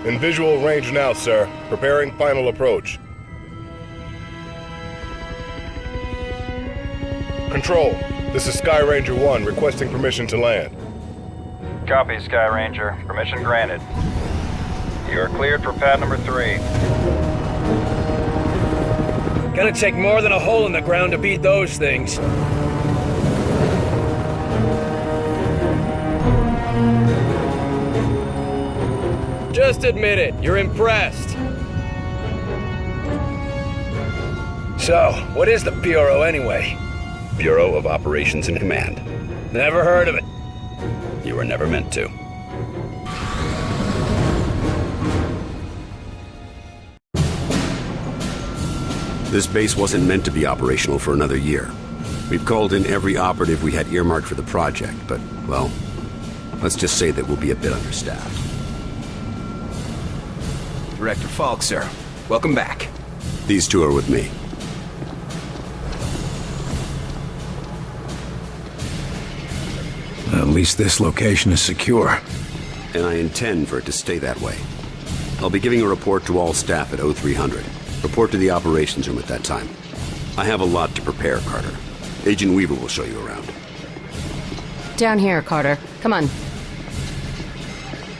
In visual range now, sir. Preparing final approach. Control, this is Sky Ranger 1 requesting permission to land. Copy, Sky Ranger. Permission granted. You are cleared for pad number 3. Gonna take more than a hole in the ground to beat those things. Just admit it, you're impressed. So, what is the Bureau anyway? Bureau of Operations and Command. Never heard of it. You were never meant to. This base wasn't meant to be operational for another year. We've called in every operative we had earmarked for the project, but, well, let's just say that we'll be a bit understaffed. Director Falk, sir. Welcome back. These two are with me. At least this location is secure. And I intend for it to stay that way. I'll be giving a report to all staff at 0300. Report to the operations room at that time. I have a lot to prepare, Carter. Agent Weaver will show you around. Down here, Carter. Come on.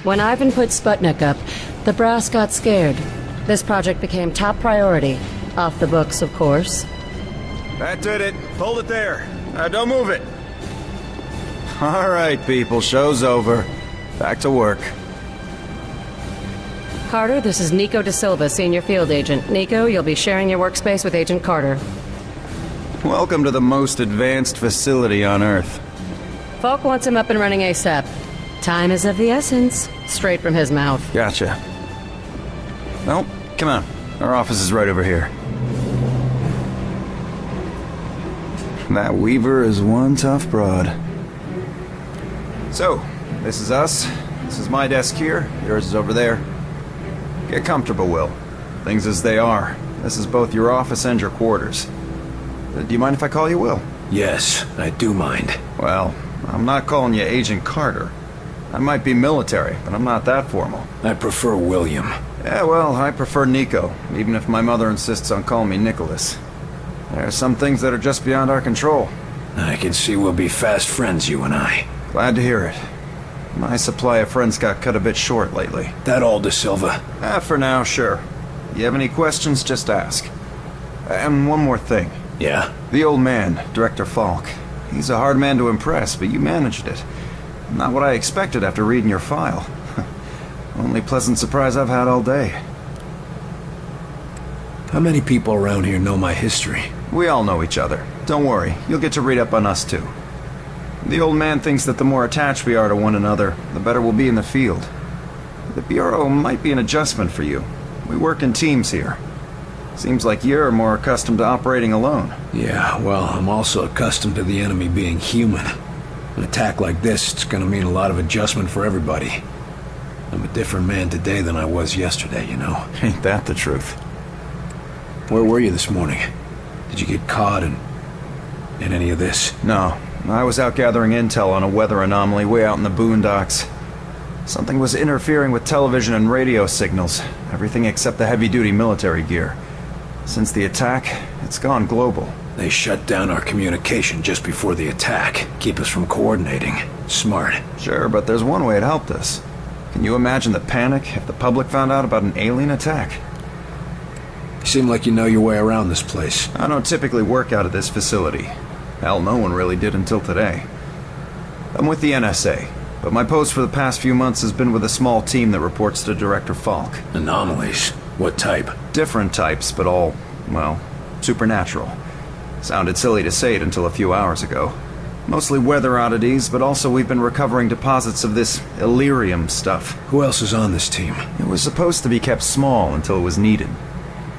When Ivan put Sputnik up, the brass got scared. This project became top priority. Off the books, of course. That did it. Hold it there. Don't move it. All right, people. Show's over. Back to work. Carter, this is Nico Da Silva, Senior Field Agent. Nico, you'll be sharing your workspace with Agent Carter. Welcome to the most advanced facility on Earth. Falk wants him up and running ASAP. Time is of the essence. Straight from his mouth. Gotcha. Well, come on. Our office is right over here. That Weaver is one tough broad. So, this is us. This is my desk here. Yours is over there. Get comfortable, Will. Things as they are. This is both your office and your quarters. Do you mind if I call you Will? Yes, I do mind. Well, I'm not calling you Agent Carter. I might be military, but I'm not that formal. I prefer William. Yeah, well, I prefer Nico, even if my mother insists on calling me Nicholas. There are some things that are just beyond our control. I can see we'll be fast friends, you and I. Glad to hear it. My supply of friends got cut a bit short lately. That all, Da Silva? For now, sure. You have any questions, just ask. And one more thing. Yeah? The old man, Director Falk. He's a hard man to impress, but you managed it. Not what I expected after reading your file. Only pleasant surprise I've had all day. How many people around here know my history? We all know each other. Don't worry, you'll get to read up on us too. The old man thinks that the more attached we are to one another, the better we'll be in the field. The Bureau might be an adjustment for you. We work in teams here. Seems like you're more accustomed to operating alone. Yeah, well, I'm also accustomed to the enemy being human. An attack like this, it's gonna mean a lot of adjustment for everybody. I'm a different man today than I was yesterday, you know. Ain't that the truth? Where were you this morning? Did you get caught in any of this? No. I was out gathering intel on a weather anomaly way out in the boondocks. Something was interfering with television and radio signals, everything except the heavy-duty military gear. Since the attack, it's gone global. They shut down our communication just before the attack, keep us from coordinating. Smart. Sure, but there's one way it helped us. Can you imagine the panic if the public found out about an alien attack? You seem like you know your way around this place. I don't typically work out of this facility. Hell, no one really did until today. I'm with the NSA, but my post for the past few months has been with a small team that reports to Director Falk. Anomalies? What type? Different types, but all, well, supernatural. Sounded silly to say it until a few hours ago. Mostly weather oddities, but also we've been recovering deposits of this Illyrium stuff. Who else is on this team? It was supposed to be kept small until it was needed.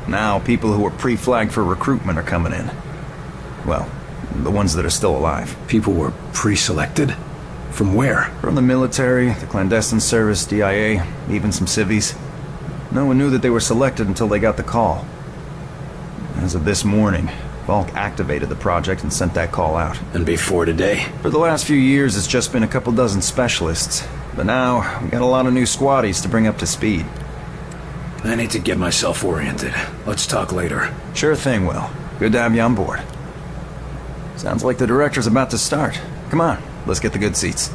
Now, people who were pre-flagged for recruitment are coming in. Well, the ones that are still alive. People were pre-selected? From where? From the military, the clandestine service, DIA, even some civvies. No one knew that they were selected until they got the call. As of this morning, Falk activated the project and sent that call out. And before today? For the last few years, it's just been a couple dozen specialists. But now, we got a lot of new squaddies to bring up to speed. I need to get myself oriented. Let's talk later. Sure thing, Will. Good to have you on board. Sounds like the director's about to start. Come on, let's get the good seats.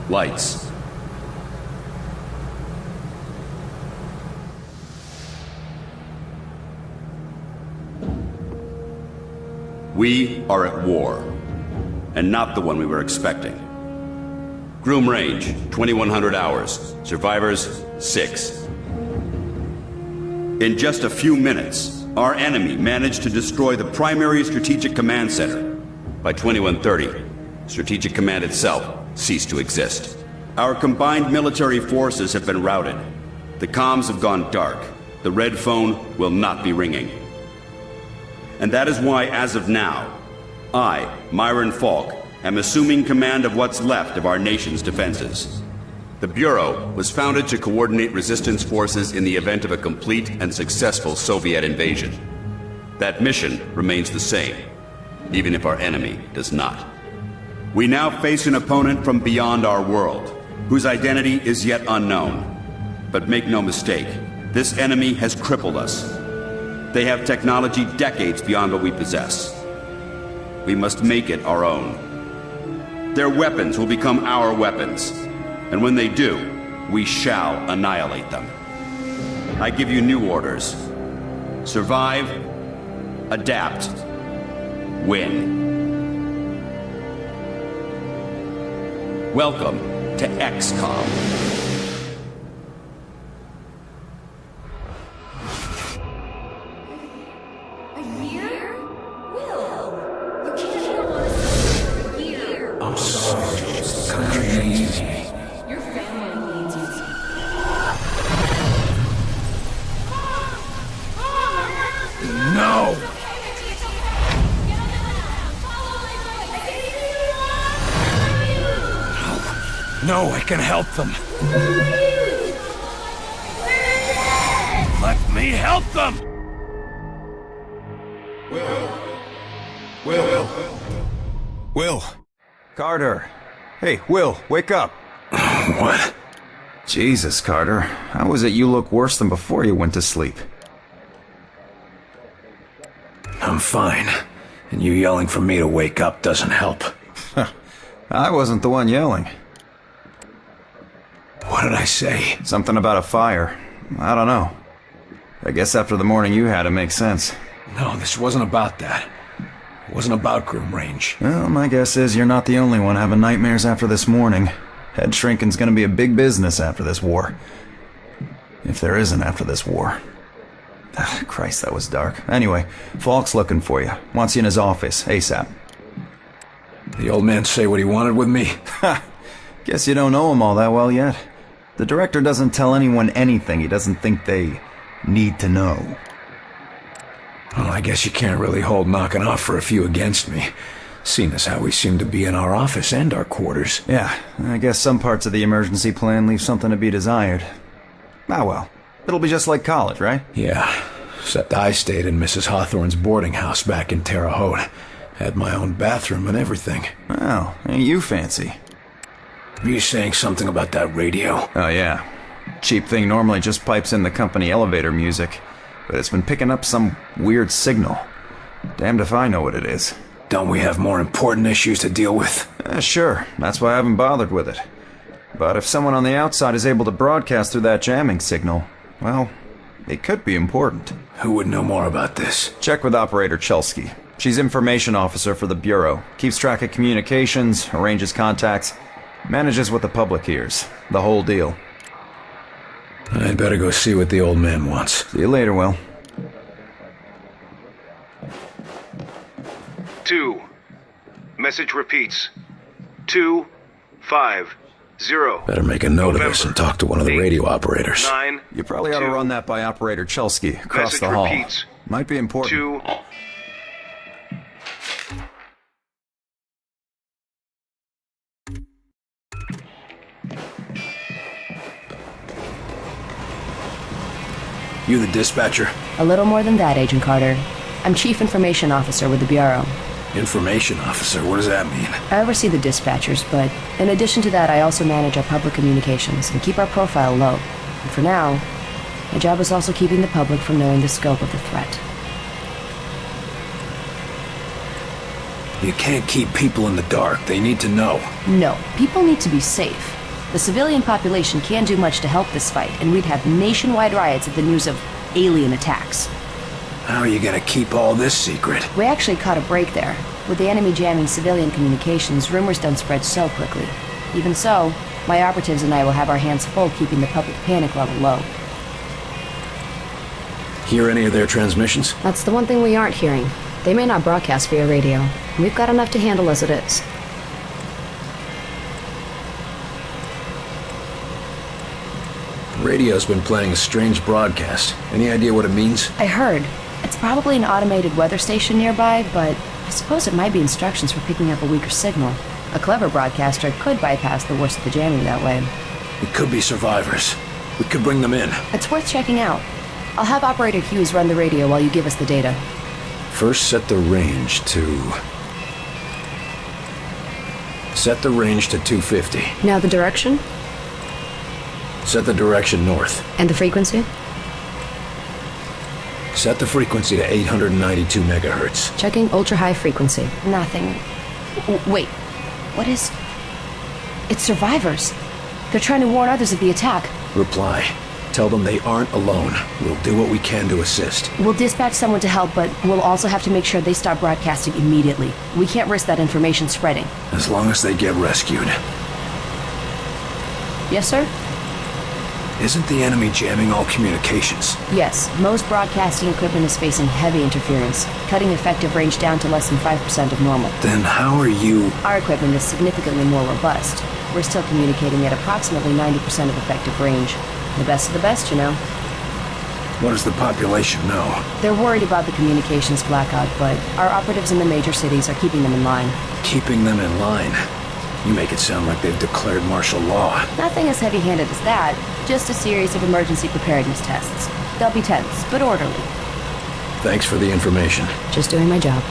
Lights. We are at war, and not the one we were expecting. Groom range, 2100 hours. Survivors, 6. In just a few minutes, our enemy managed to destroy the primary strategic command center. By 2130, Strategic Command itself ceased to exist. Our combined military forces have been routed. The comms have gone dark. The red phone will not be ringing. And that is why, as of now, I, Myron Falk, am assuming command of what's left of our nation's defenses. The Bureau was founded to coordinate resistance forces in the event of a complete and successful Soviet invasion. That mission remains the same, even if our enemy does not. We now face an opponent from beyond our world, whose identity is yet unknown. But make no mistake, this enemy has crippled us. They have technology decades beyond what we possess. We must make it our own. Their weapons will become our weapons, and when they do, we shall annihilate them. I give you new orders. Survive, adapt, win. Welcome to Xcom. A year? Will, you can't go on for a year. I'm sorry, the country needs me. Your family needs you. No! No, I can help them. Let me help them! Will! Carter! Hey, Will, wake up! What? Jesus, Carter. How is it you look worse than before you went to sleep? I'm fine. And you yelling for me to wake up doesn't help. I wasn't the one yelling. What did I say? Something about a fire. I don't know. I guess after the morning you had, it makes sense. No, this wasn't about that. It wasn't about Groom Range. Well, my guess is you're not the only one having nightmares after this morning. Head shrinking's gonna be a big business after this war. If there isn't after this war. Christ, that was dark. Anyway, Falk's looking for you. Wants you in his office, ASAP. The old man say what he wanted with me? Ha! Guess you don't know him all that well yet. The director doesn't tell anyone anything he doesn't think they need to know. Well, I guess you can't really hold knocking off for a few against me. Seeing as how we seem to be in our office and our quarters. Yeah, I guess some parts of the emergency plan leave something to be desired. Ah well, it'll be just like college, right? Yeah, except I stayed in Mrs. Hawthorne's boarding house back in Terre Haute. Had my own bathroom and everything. Well, ain't you fancy? Were you saying something about that radio? Oh yeah. Cheap thing normally just pipes in the company elevator music, but it's been picking up some weird signal. Damned if I know what it is. Don't we have more important issues to deal with? Sure, that's why I haven't bothered with it. But if someone on the outside is able to broadcast through that jamming signal, well, it could be important. Who would know more about this? Check with Operator Chelsky. She's information officer for the Bureau. Keeps track of communications, arranges contacts, manages what the public hears. The whole deal. I'd better go see what the old man wants. See you later, Will. 2. Message repeats. 250. Better make a note of this and talk to one of the radio operators. 9. You probably ought to run that by Operator Chelsky across Message the hall. repeats. Might be important. 2. You the dispatcher? A little more than that, Agent Carter. I'm Chief Information Officer with the Bureau. Information officer, what does that mean? I oversee the dispatchers, but in addition to that, I also manage our public communications and keep our profile low. And for now, my job is also keeping the public from knowing the scope of the threat. You can't keep people in the dark. They need to know. No, people need to be safe. The civilian population can't do much to help this fight, and we'd have nationwide riots at the news of alien attacks. How are you gonna keep all this secret? We actually caught a break there. With the enemy jamming civilian communications, rumors don't spread so quickly. Even so, my operatives and I will have our hands full keeping the public panic level low. Hear any of their transmissions? That's the one thing we aren't hearing. They may not broadcast via radio. We've got enough to handle as it is. Radio's been playing a strange broadcast. Any idea what it means? I heard. It's probably an automated weather station nearby, but I suppose it might be instructions for picking up a weaker signal. A clever broadcaster could bypass the worst of the jamming that way. It could be survivors. We could bring them in. It's worth checking out. I'll have Operator Hughes run the radio while you give us the data. First, set the range to... Set the range to 250. Now the direction? Set the direction north. And the frequency? Set the frequency to 892 megahertz. Checking ultra-high frequency. Nothing. Wait. What is... It's survivors. They're trying to warn others of the attack. Reply. Tell them they aren't alone. We'll do what we can to assist. We'll dispatch someone to help, but we'll also have to make sure they stop broadcasting immediately. We can't risk that information spreading. As long as they get rescued. Yes, sir? Isn't the enemy jamming all communications? Yes. Most broadcasting equipment is facing heavy interference, cutting effective range down to less than 5% of normal. Then how are you... Our equipment is significantly more robust. We're still communicating at approximately 90% of effective range. The best of the best, you know. What does the population know? They're worried about the communications blackout, but our operatives in the major cities are keeping them in line. Keeping them in line? You make it sound like they've declared martial law. Nothing as heavy-handed as that. Just a series of emergency preparedness tests. They'll be tense, but orderly. Thanks for the information. Just doing my job.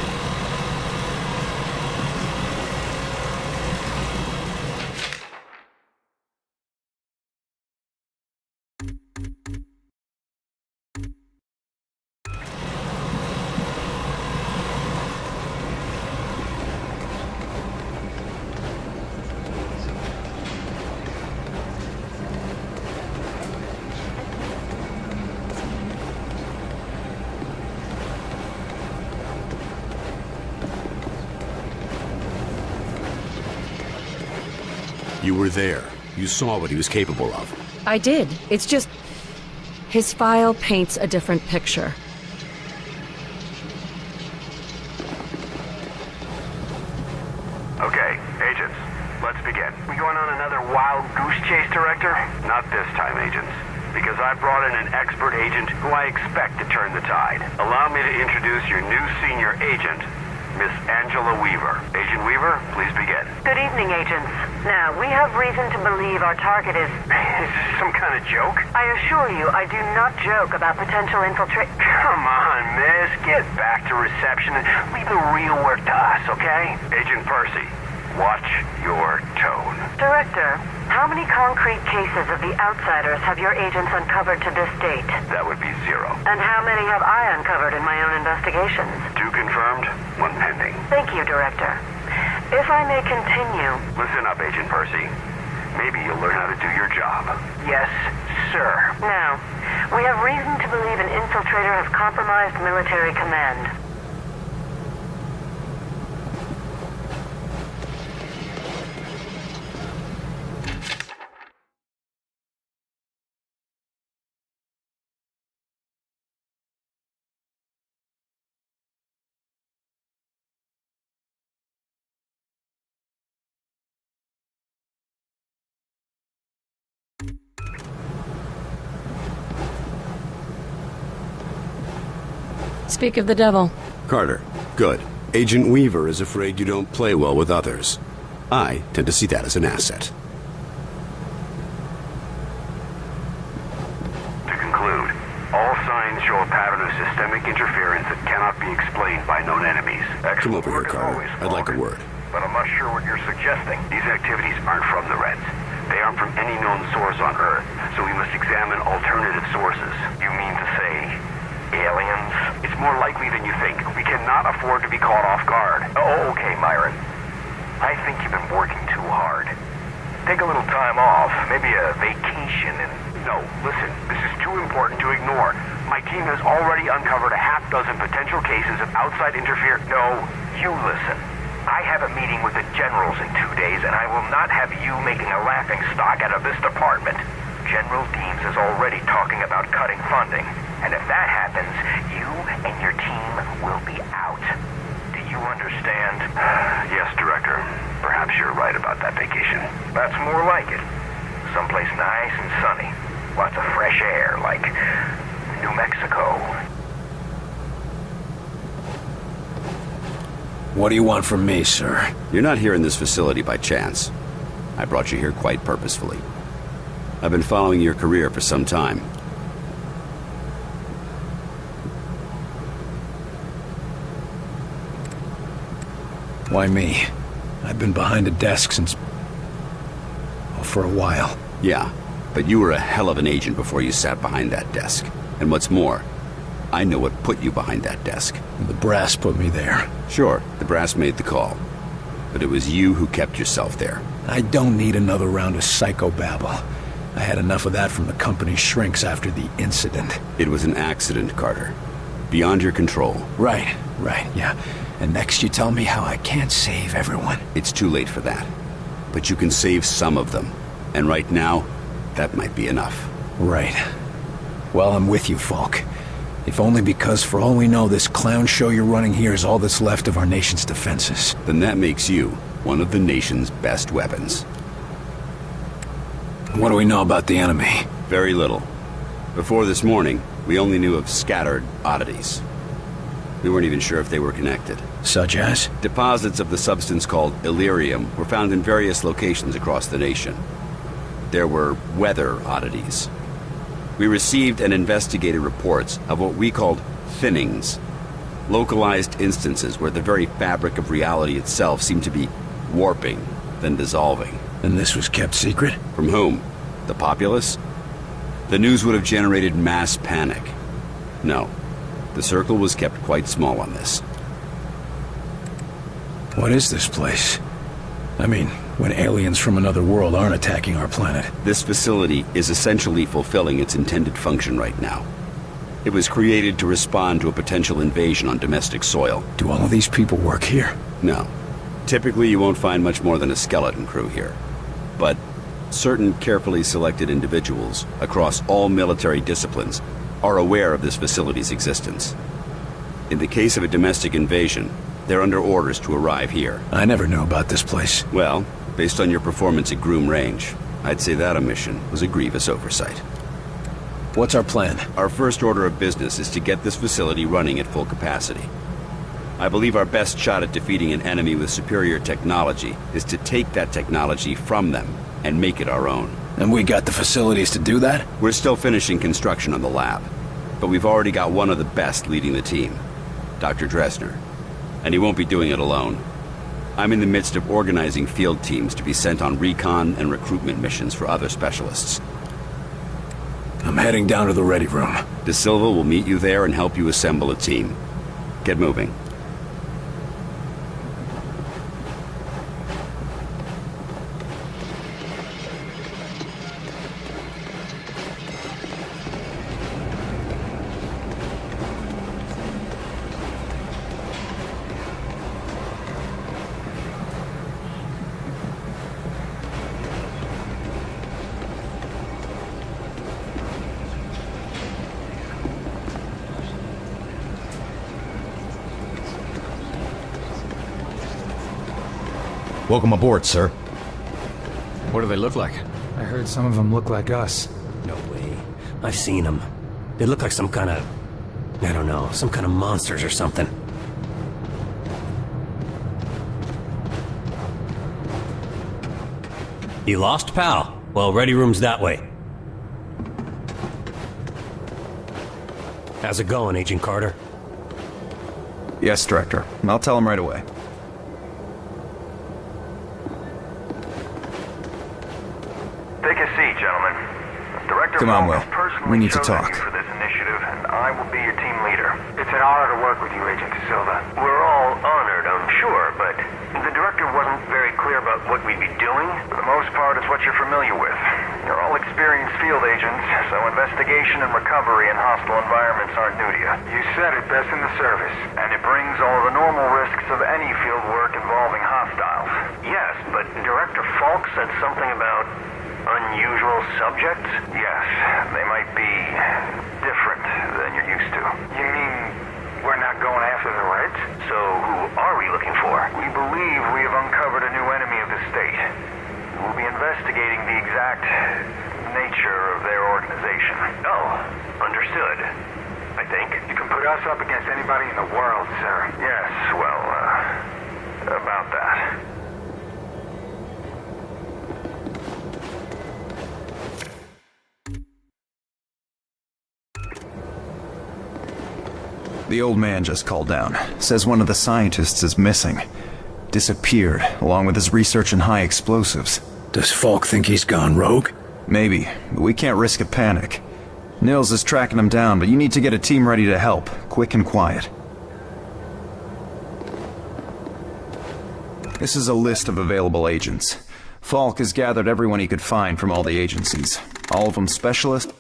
You were there. You saw what he was capable of. I did. It's just... his file paints a different picture. Okay, agents, let's begin. We going on another wild goose chase, Director? Not this time, agents. Because I brought in an expert agent who I expect to turn the tide. Allow me to introduce your new senior agent, Miss Angela Weaver. Agent Weaver, please begin. Good evening, agents. Now, we have reason to believe our target is... Is this some kind of joke? I assure you, I do not joke about potential infiltrate... Come on, miss. Get back to reception and leave the real work to us, okay? Agent Percy, watch your tone. Director, how many concrete cases of the Outsiders have your agents uncovered to this date? That would be 0. And how many have I uncovered in my own investigations? 2 confirmed, 1 pending. Thank you, Director. If I may continue... Listen up, Agent Percy. Maybe you'll learn how to do your job. Yes, sir. Now, we have reason to believe an infiltrator has compromised military command. Speak of the devil. Carter, good. Agent Weaver is afraid you don't play well with others. I tend to see that as an asset. To conclude, all signs show a pattern of systemic interference that cannot be explained by known enemies. Come over here, Carter. I'd like a word. But I'm not sure what you're suggesting. These activities aren't from the Reds. They aren't from any known source on Earth, so we must examine alternative sources. You mean to say aliens? It's more likely than you think. We cannot afford to be caught off guard. Oh, okay, Myron. I think you've been working too hard. Take a little time off, maybe a vacation, and... No, listen, this is too important to ignore. My team has already uncovered a half dozen potential cases of outside interference. No, you listen. I have a meeting with the generals in 2 days, and I will not have you making a laughingstock out of this department. General Deems is already talking about cutting funding, and if that happens, you and your team will be out. Do you understand? Yes, Director. Perhaps you're right about that vacation. That's more like it. Someplace nice and sunny. Lots of fresh air, like New Mexico. What do you want from me, sir? You're not here in this facility by chance. I brought you here quite purposefully. I've been following your career for some time. Why me? I've been behind a desk since... well, for a while. Yeah, but you were a hell of an agent before you sat behind that desk. And what's more, I know what put you behind that desk. The brass put me there. Sure, the brass made the call. But it was you who kept yourself there. I don't need another round of psychobabble. I had enough of that from the company's shrinks after the incident. It was an accident, Carter. Beyond your control. Right, yeah. And next you tell me how I can't save everyone. It's too late for that. But you can save some of them. And right now, that might be enough. Right. Well, I'm with you, Falk. If only because, for all we know, this clown show you're running here is all that's left of our nation's defenses. Then that makes you one of the nation's best weapons. What do we know about the enemy? Very little. Before this morning, we only knew of scattered oddities. We weren't even sure if they were connected. Such as? Deposits of the substance called Illyrium were found in various locations across the nation. There were weather oddities. We received and investigated reports of what we called thinnings, localized instances where the very fabric of reality itself seemed to be warping, then dissolving. And this was kept secret? From whom? The populace? The news would have generated mass panic. No, the circle was kept quite small on this. What is this place? I mean, when aliens from another world aren't attacking our planet. This facility is essentially fulfilling its intended function right now. It was created to respond to a potential invasion on domestic soil. Do all of these people work here? No. Typically, you won't find much more than a skeleton crew here. But certain carefully selected individuals across all military disciplines are aware of this facility's existence. In the case of a domestic invasion, they're under orders to arrive here. I never knew about this place. Well, based on your performance at Groom Range, I'd say that omission was a grievous oversight. What's our plan? Our first order of business is to get this facility running at full capacity. I believe our best shot at defeating an enemy with superior technology is to take that technology from them and make it our own. And we got the facilities to do that? We're still finishing construction on the lab, but we've already got one of the best leading the team, Dr. Dressner. And he won't be doing it alone. I'm in the midst of organizing field teams to be sent on recon and recruitment missions for other specialists. I'm heading down to the ready room. De Silva will meet you there and help you assemble a team. Get moving. Welcome aboard, sir. What do they look like? I heard some of them look like us. No way. I've seen them. They look like some kind of... I don't know, some kind of monsters or something. You lost, pal? Well, ready room's that way. How's it going, Agent Carter? Yes, Director. I'll tell him right away. Take a seat, gentlemen. Director Come on, Falk Will. has personally We need to chosen talk. you for this initiative, and I will be your team leader. It's an honor to work with you, Agent De Silva. We're all honored, I'm sure, but the Director wasn't very clear about what we'd be doing. For the most part, it's what you're familiar with. You're all experienced field agents, so investigation and recovery in hostile environments aren't new to you. You said it, best in the service. And it brings all the normal risks of any field work involving hostiles. Yes, but Director Falk said something about unusual subjects? Yes, they might be different than you're used to. You mean we're not going after the Reds? So who are we looking for? We believe we have uncovered a new enemy of the state. We'll be investigating the exact nature of their organization. Oh, understood. I think. You can put us up against anybody in the world, sir. Yes, well, about that. The old man just called down. Says one of the scientists is missing. Disappeared, along with his research in high explosives. Does Falk think he's gone rogue? Maybe, but we can't risk a panic. Nils is tracking him down, but you need to get a team ready to help, quick and quiet. This is a list of available agents. Falk has gathered everyone he could find from all the agencies. All of them specialists.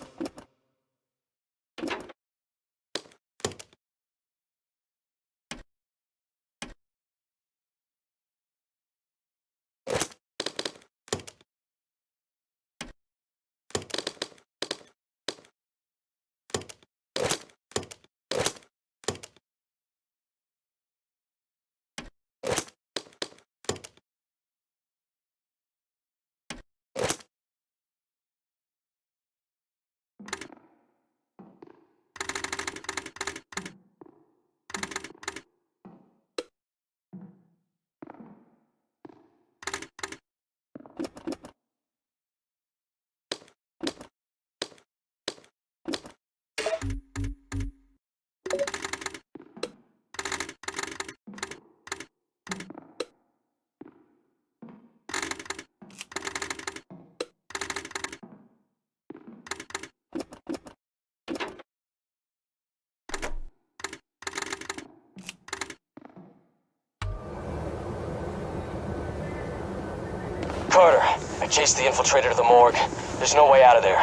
Carter, I chased the infiltrator to the morgue. There's no way out of there.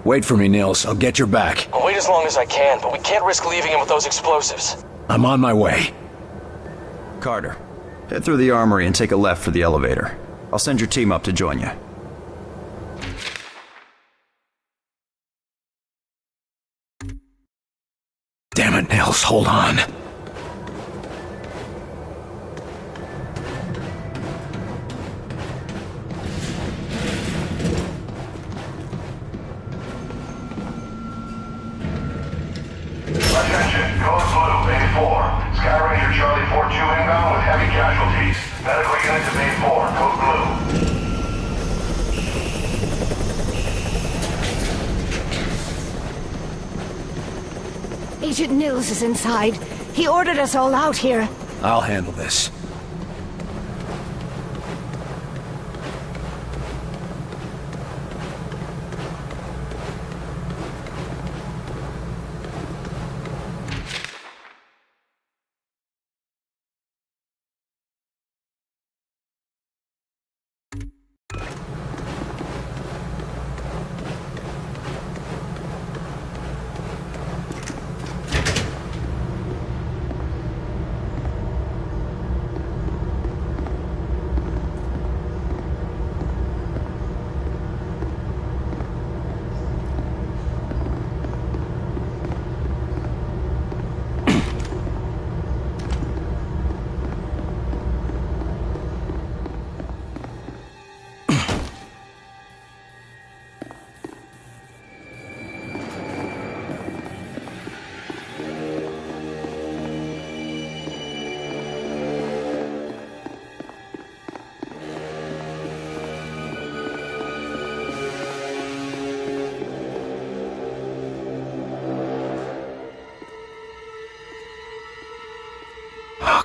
Wait for me, Nils. I'll get your back. I'll wait as long as I can, but we can't risk leaving him with those explosives. I'm on my way. Carter, head through the armory and take a left for the elevator. I'll send your team up to join you. Damn it, Nils. Hold on. Attention, code blue, Bay 4. Sky Ranger Charlie 42 inbound with heavy casualties. Medical unit to Bay 4, code blue. Agent Nils is inside. He ordered us all out here. I'll handle this.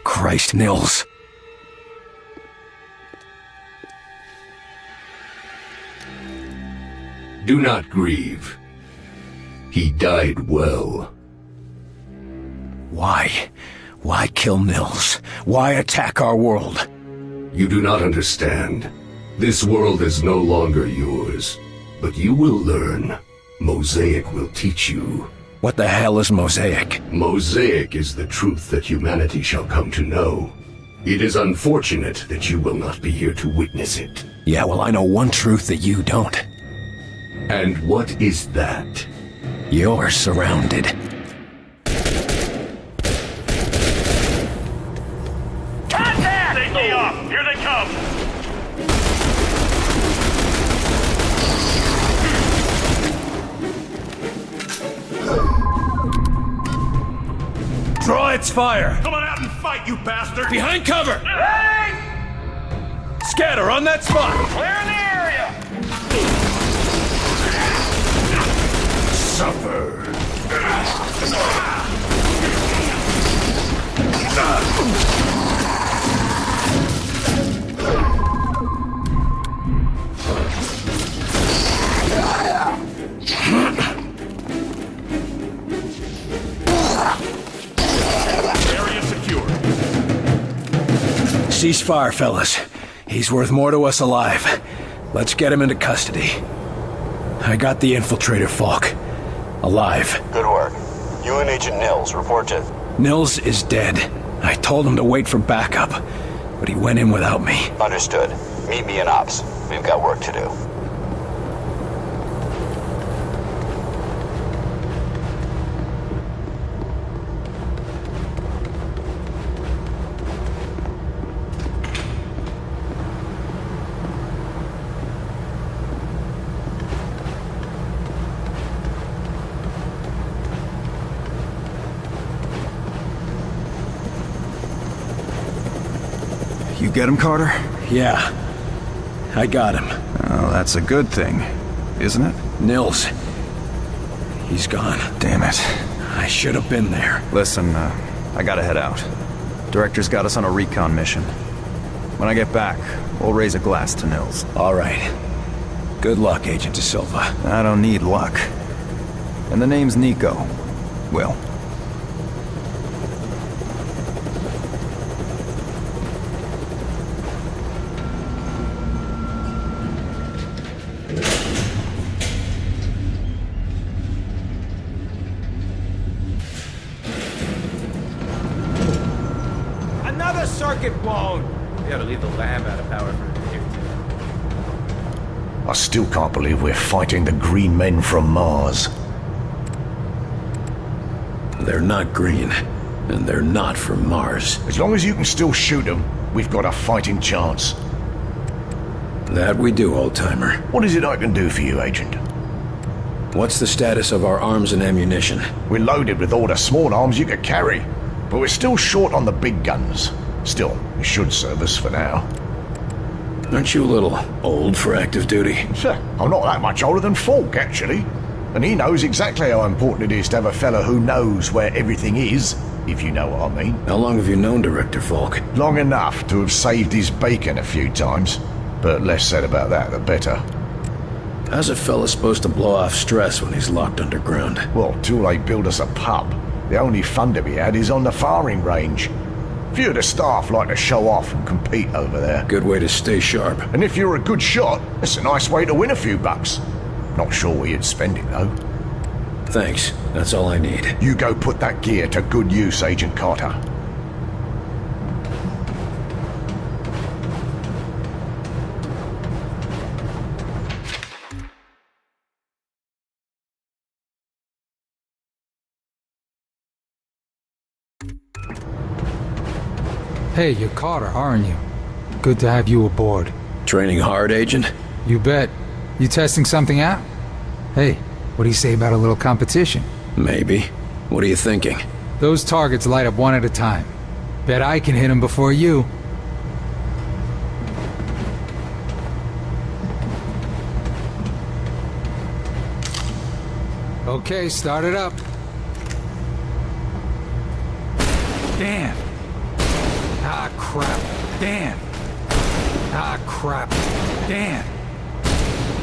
Christ, Nils. Do not grieve. He died well. Why? Why kill Nils? Why attack our world? You do not understand. This world is no longer yours. But you will learn. Mosaic will teach you. What the hell is Mosaic? Mosaic is the truth that humanity shall come to know. It is unfortunate that you will not be here to witness it. Yeah, well, I know one truth that you don't. And what is that? You're surrounded. Contact! Take me off! Here they come! Draw its fire! Come on out and fight, you bastard! Behind cover! Hey! Scatter on that spot! Clear the area! Suffer! Area secure. Ceasefire, fellas. He's worth more to us alive. Let's get him into custody. I got the infiltrator, Falk. Alive. Good work. You and Agent Nils report to... Nils is dead. I told him to wait for backup, but he went in without me. Understood. Meet me in Ops. We've got work to do. You get him, Carter? Yeah. I got him. Oh, that's a good thing, isn't it? Nils. He's gone. Damn it. I should have been there. Listen, I gotta head out. Director's got us on a recon mission. When I get back, we'll raise a glass to Nils. All right. Good luck, Agent De Silva. I don't need luck. And the name's Nico. Will. Another circuit blown! We ought to leave the lab out of power for a day or two. I still can't believe we're fighting the green men from Mars. They're not green, and they're not from Mars. As long as you can still shoot them, we've got a fighting chance. That we do, old-timer. What is it I can do for you, Agent? What's the status of our arms and ammunition? We're loaded with all the small arms you could carry, but we're still short on the big guns. Still, it should serve us for now. Aren't you a little old for active duty? I'm not that much older than Falk, actually. And he knows exactly how important it is to have a fella who knows where everything is, if you know what I mean. How long have you known Director Falk? Long enough to have saved his bacon a few times. But less said about that, the better. How's a fella supposed to blow off stress when he's locked underground? Well, till they build us a pub. The only fun to be had is on the firing range. Few of the staff like to show off and compete over there. Good way to stay sharp. And if you're a good shot, it's a nice way to win a few bucks. Not sure where you'd spend it, though. Thanks. That's all I need. You go put that gear to good use, Agent Carter. Hey, you're Carter, aren't you? Good to have you aboard. Training hard, Agent? You bet. You testing something out? Hey, what do you say about a little competition? Maybe. What are you thinking? Those targets light up one at a time. Bet I can hit them before you. Okay, start it up. Damn. Ah, crap. Damn. Ah, crap. Damn.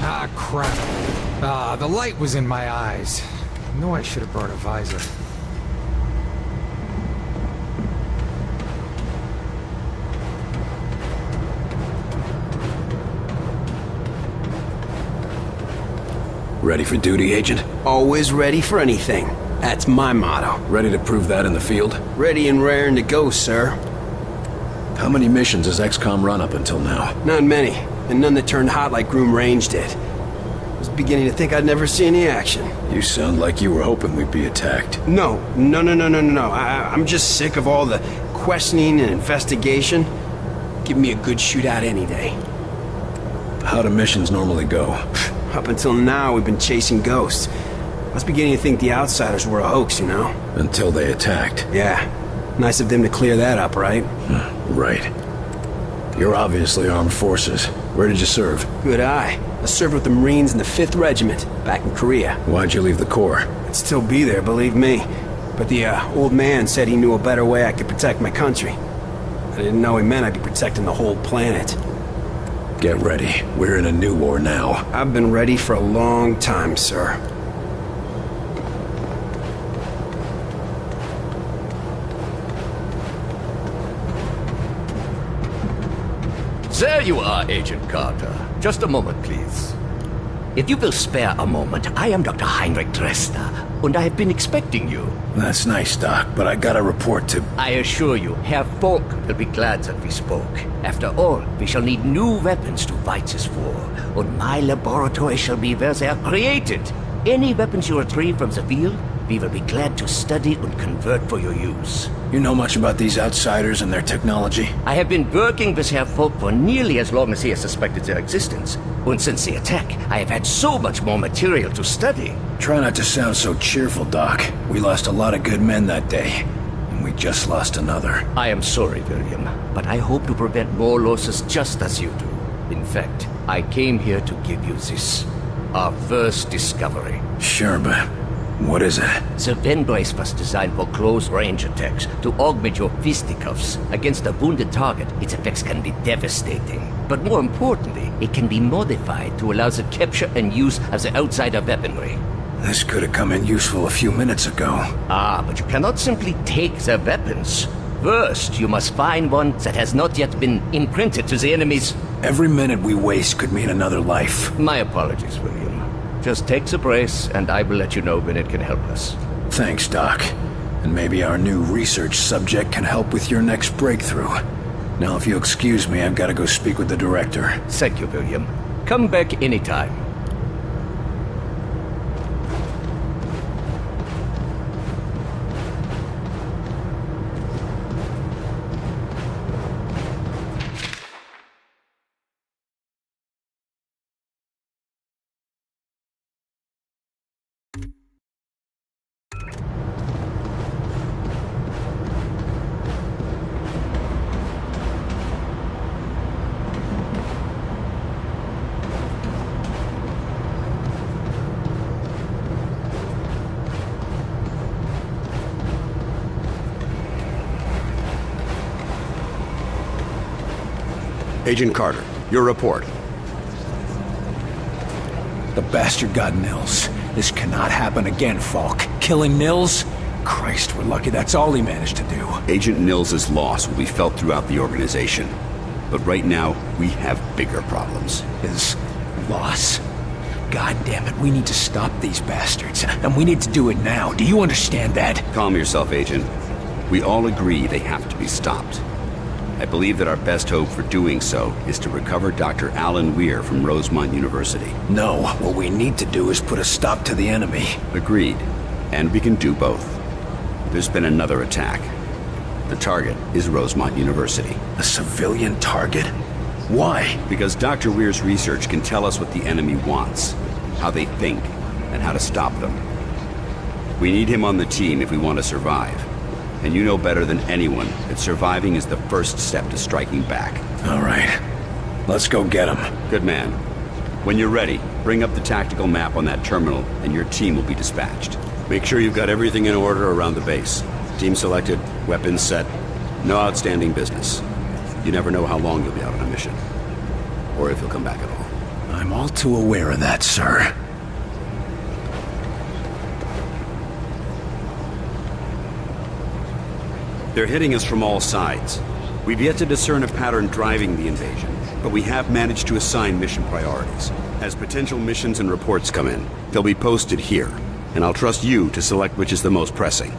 Ah, crap. Ah, the light was in my eyes. Knew I should have brought a visor. Ready for duty, Agent? Always ready for anything. That's my motto. Ready to prove that in the field? Ready and raring to go, sir. How many missions has Xcom run up until now? Not many, and none that turned hot like Groom Range did. I was beginning to think I'd never see any action. You sound like you were hoping we'd be attacked. No. I'm just sick of all the questioning and investigation. Give me a good shootout any day. How do missions normally go? Up until now, we've been chasing ghosts. I was beginning to think the Outsiders were a hoax, you know? Until they attacked. Yeah. Nice of them to clear that up, right? Right. You're obviously armed forces. Where did you serve? Good eye. I served with the Marines in the 5th Regiment, back in Korea. Why'd you leave the Corps? I'd still be there, believe me. But the old man said he knew a better way I could protect my country. I didn't know he meant I'd be protecting the whole planet. Get ready. We're in a new war now. I've been ready for a long time, sir. There you are, Agent Carter. Just a moment, please. If you will spare a moment, I am Dr. Heinrich Dresner, and I have been expecting you. That's nice, Doc, but I got a report to... I assure you, Herr Falk will be glad that we spoke. After all, we shall need new weapons to fight this war, and my laboratory shall be where they are created. Any weapons you retrieve from the field, we will be glad to study and convert for your use. You know much about these Outsiders and their technology? I have been working with Herr Falk for nearly as long as he has suspected their existence. And since the attack, I have had so much more material to study. Try not to sound so cheerful, Doc. We lost a lot of good men that day, and we just lost another. I am sorry, William, but I hope to prevent more losses just as you do. In fact, I came here to give you this. Our first discovery. Sure, but what is it? The Ven brace was designed for close-range attacks to augment your fisticuffs. Against a wounded target, its effects can be devastating. But more importantly, it can be modified to allow the capture and use of the outsider weaponry. This could have come in useful a few minutes ago. Ah, but you cannot simply take their weapons. First, you must find one that has not yet been imprinted to the enemies. Every minute we waste could mean another life. My apologies, William. Just take the brace, and I will let you know when it can help us. Thanks, Doc. And maybe our new research subject can help with your next breakthrough. Now, if you'll excuse me, I've got to go speak with the director. Thank you, William. Come back anytime. Agent Carter, your report. The bastard got Nils. This cannot happen again, Falk. Killing Nils? Christ, we're lucky that's all he managed to do. Agent Nils' loss will be felt throughout the organization. But right now, we have bigger problems. His loss? God damn it, we need to stop these bastards. And we need to do it now. Do you understand that? Calm yourself, Agent. We all agree they have to be stopped. I believe that our best hope for doing so is to recover Dr. Alan Weir from Rosemont University. No, what we need to do is put a stop to the enemy. Agreed. And we can do both. There's been another attack. The target is Rosemont University. A civilian target? Why? Because Dr. Weir's research can tell us what the enemy wants, how they think, and how to stop them. We need him on the team if we want to survive. And you know better than anyone that surviving is the first step to striking back. All right. Let's go get him. Good man. When you're ready, bring up the tactical map on that terminal, and your team will be dispatched. Make sure you've got everything in order around the base. Team selected, weapons set, no outstanding business. You never know how long you'll be out on a mission. Or if you'll come back at all. I'm all too aware of that, sir. They're hitting us from all sides. We've yet to discern a pattern driving the invasion, but we have managed to assign mission priorities. As potential missions and reports come in, they'll be posted here, and I'll trust you to select which is the most pressing.